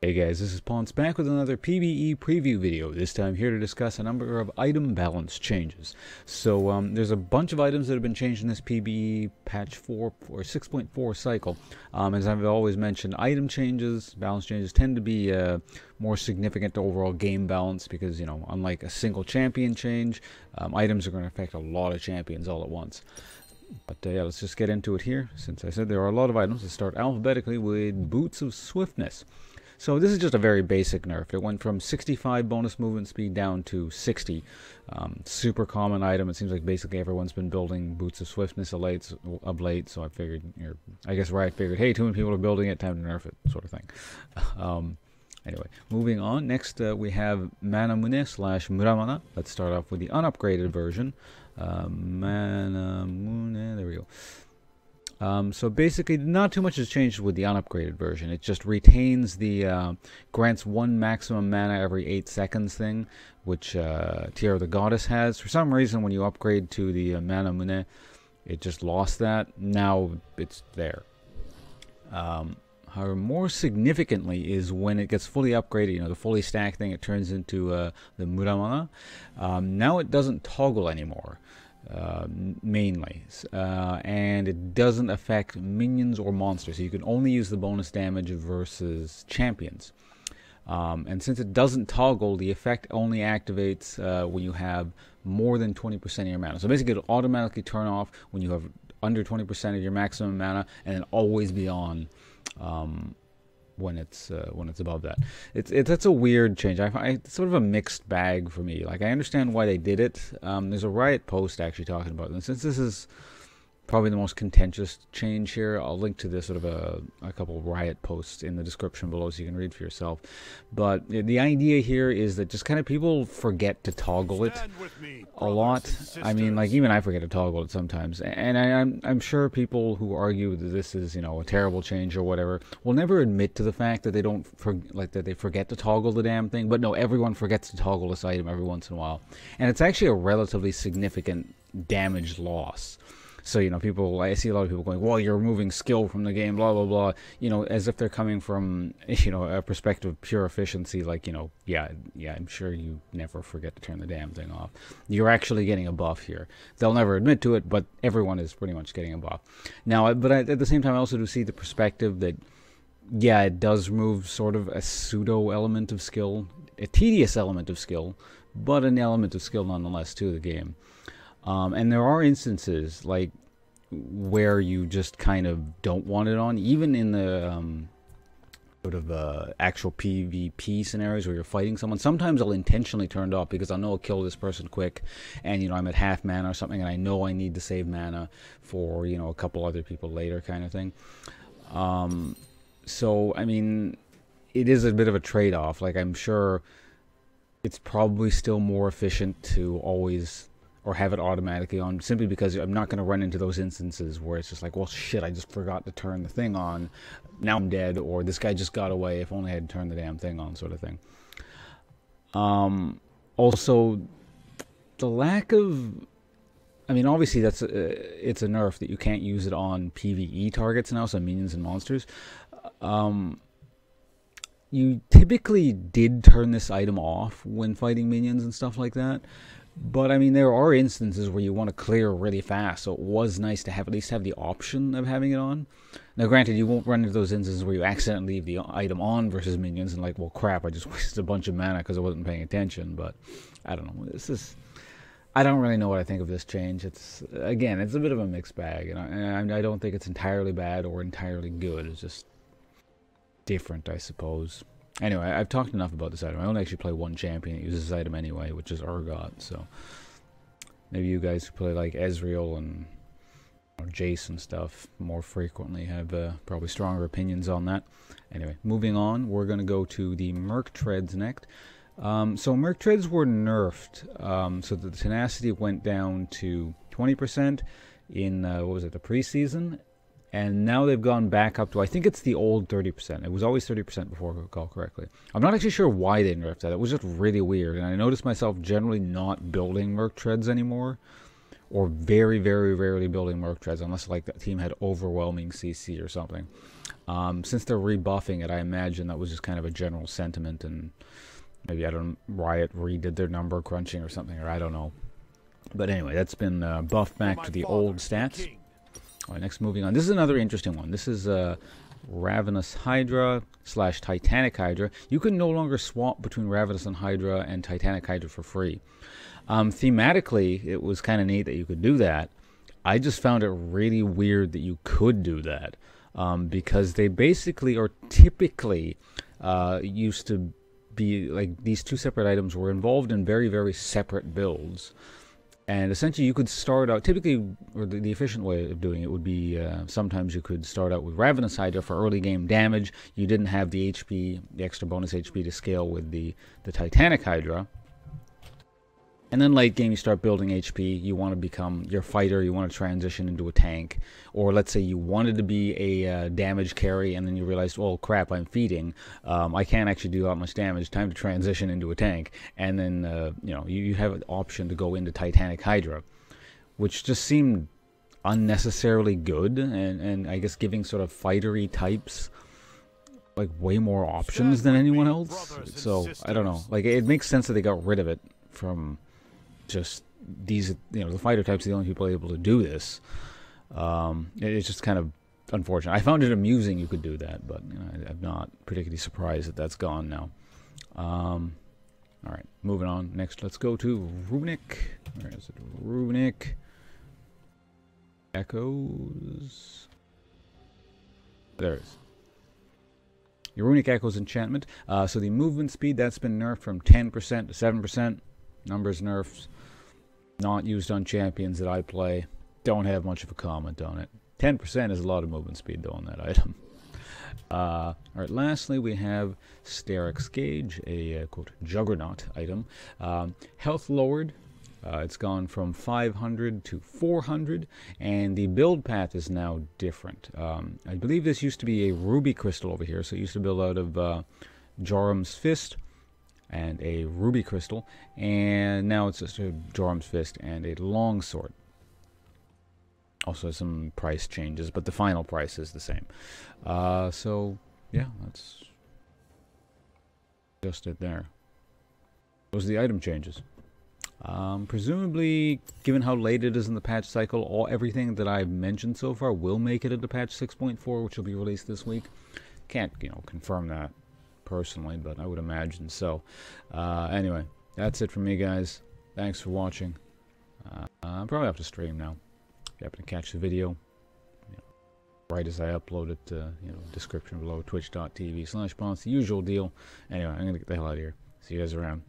Hey guys, this is Ponce back with another PvE preview video, this time here to discuss a number of item balance changes. So there's a bunch of items that have been changed in this PvE patch 4 or 6.4 cycle. As I've always mentioned, item changes, balance changes tend to be more significant to overall game balance because, you know, unlike a single champion change, items are going to affect a lot of champions all at once. But yeah, let's just get into it here. Since I said there are a lot of items, let's start alphabetically with Boots of Swiftness. So this is just a very basic nerf. It went from 65 bonus movement speed down to 60. Super common item. It seems like basically everyone's been building Boots of Swiftness of late, so I figured, I guess Riot figured, hey, too many people are building it, time to nerf it, sort of thing. Anyway, moving on. Next we have Manamune / Muramana. Let's start off with the unupgraded version. Manamune, there we go. So basically, not too much has changed with the unupgraded version. It just retains the grants 1 maximum mana every 8 seconds thing, which Tear of the Goddess has. For some reason, when you upgrade to the Manamune, it just lost that. Now it's there. However, more significantly is when it gets fully upgraded, you know, the fully stacked thing, it turns into the Muramana. Now it doesn't toggle anymore. Mainly, and it doesn't affect minions or monsters, so you can only use the bonus damage versus champions. And since it doesn't toggle, the effect only activates when you have more than 20% of your mana. So basically it'll automatically turn off when you have under 20% of your maximum mana, and then always be on when it's above that. That's a weird change. It's sort of a mixed bag for me. Like, I understand why they did it. There's a Riot post actually talking about it. And since this is probably the most contentious change here, I'll link to this sort of a couple of Riot posts in the description below so you can read for yourself. But the idea here is that just kind of people forget to toggle it a lot. I mean, like, even I forget to toggle it sometimes. And I'm sure people who argue that this is, you know, a terrible change or whatever will never admit to the fact that they that they forget to toggle the damn thing. But no, everyone forgets to toggle this item every once in a while. And it's actually a relatively significant damage loss. So, you know, I see a lot of people going, well, you're removing skill from the game, blah, blah, blah, you know, as if they're coming from, you know, a perspective of pure efficiency, like, you know, yeah, I'm sure you never forget to turn the damn thing off. You're actually getting a buff here. They'll never admit to it, but everyone is pretty much getting a buff. Now, at the same time, I also do see the perspective that, yeah, it does remove sort of a pseudo element of skill, a tedious element of skill, but an element of skill nonetheless to the game. And there are instances like where you just kind of don't want it on, even in the sort of actual PvP scenarios where you're fighting someone. Sometimes I'll intentionally turn it off because I know I'll kill this person quick, and, you know, I'm at half mana or something, and I know I need to save mana for, you know, a couple other people later, kind of thing. So I mean, it is a bit of a trade-off. Like, I'm sure it's probably still more efficient to always or have it automatically on, simply because I'm not going to run into those instances where it's just like, well, shit, I just forgot to turn the thing on, now I'm dead, or this guy just got away, if only I had turned the damn thing on, sort of thing. Also, the lack of, I mean, obviously that's it's a nerf that you can't use it on PvE targets now, so minions and monsters. You typically did turn this item off when fighting minions and stuff like that. But, I mean, there are instances where you want to clear really fast, so it was nice to have at least have the option of having it on. Now, granted, you won't run into those instances where you accidentally leave the item on versus minions and like, well, crap, I just wasted a bunch of mana because I wasn't paying attention. But, I don't know. I don't really know what I think of this change. Again, it's a bit of a mixed bag, and I don't think it's entirely bad or entirely good. It's just different, I suppose. Anyway, I've talked enough about this item. I only actually play one champion that uses this item anyway, which is Urgot. So maybe you guys who play like Ezreal and or Jace and stuff more frequently have probably stronger opinions on that. Anyway, moving on, we're going to go to the Merc Treads next. So Merc Treads were nerfed, so the tenacity went down to 20% in, what was it, the preseason? And now they've gone back up to, I think it's the old 30%. It was always 30% before I recall correctly. I'm not actually sure why they nerfed that. It was just really weird. And I noticed myself generally not building Merc Treads anymore. Or very, very rarely building Merc Treads, unless like that team had overwhelming CC or something. Since they're rebuffing it, I imagine that was just kind of a general sentiment, and maybe, I don't know, Riot redid their number crunching or something, or I don't know. But anyway, that's been buffed back to the old stats. All right, next, moving on. This is another interesting one. This is Ravenous Hydra / Titanic Hydra. You can no longer swap between Ravenous and Hydra and Titanic Hydra for free. Thematically, it was kind of neat that you could do that. I just found it really weird that you could do that, because they basically, or typically, used to be like these two separate items were involved in very, very separate builds. And essentially, you could start out, typically, or the efficient way of doing it would be, sometimes you could start out with Ravenous Hydra for early game damage. You didn't have the HP, the extra bonus HP to scale with the Titanic Hydra. And then late game, you start building HP. You want to become your fighter. You want to transition into a tank. Or let's say you wanted to be a damage carry, and then you realized, oh crap, I'm feeding. I can't actually do that much damage. Time to transition into a tank. And then you have an option to go into Titanic Hydra, which just seemed unnecessarily good, and I guess giving sort of fightery types like way more options than anyone else. So I don't know. Like, it makes sense that they got rid of it from just these, the fighter types are the only people able to do this. It's just kind of unfortunate. I found it amusing you could do that, but I'm not particularly surprised that that's gone now. All right, moving on. Next, let's go to Runic. Where is it? Runic Echoes. There it is. Your Runic Echoes enchantment. So the movement speed, that's been nerfed from 10% to 7%. Numbers nerfs. Not used on champions that I play. Don't have much of a comment on it. 10% is a lot of movement speed, though, on that item. Alright, lastly, we have Sterics Gauge, a, quote, juggernaut item. Health lowered. It's gone from 500 to 400, and the build path is now different. I believe this used to be a ruby crystal over here, so it used to build out of Joram's Fist and a ruby crystal, and now it's just a Joram's Fist and a longsword. Also some price changes, but the final price is the same. So yeah, that's just it there. Those are the item changes. Presumably, given how late it is in the patch cycle, everything that I've mentioned so far will make it into patch 6.4, which will be released this week. Can't, confirm that personally, but I would imagine so. Anyway, that's it from me, guys. Thanks for watching. I'll probably have to stream now. If you happen to catch the video, right as I upload it, description below, twitch.tv/bounce, the usual deal. Anyway, I'm gonna get the hell out of here. See you guys around.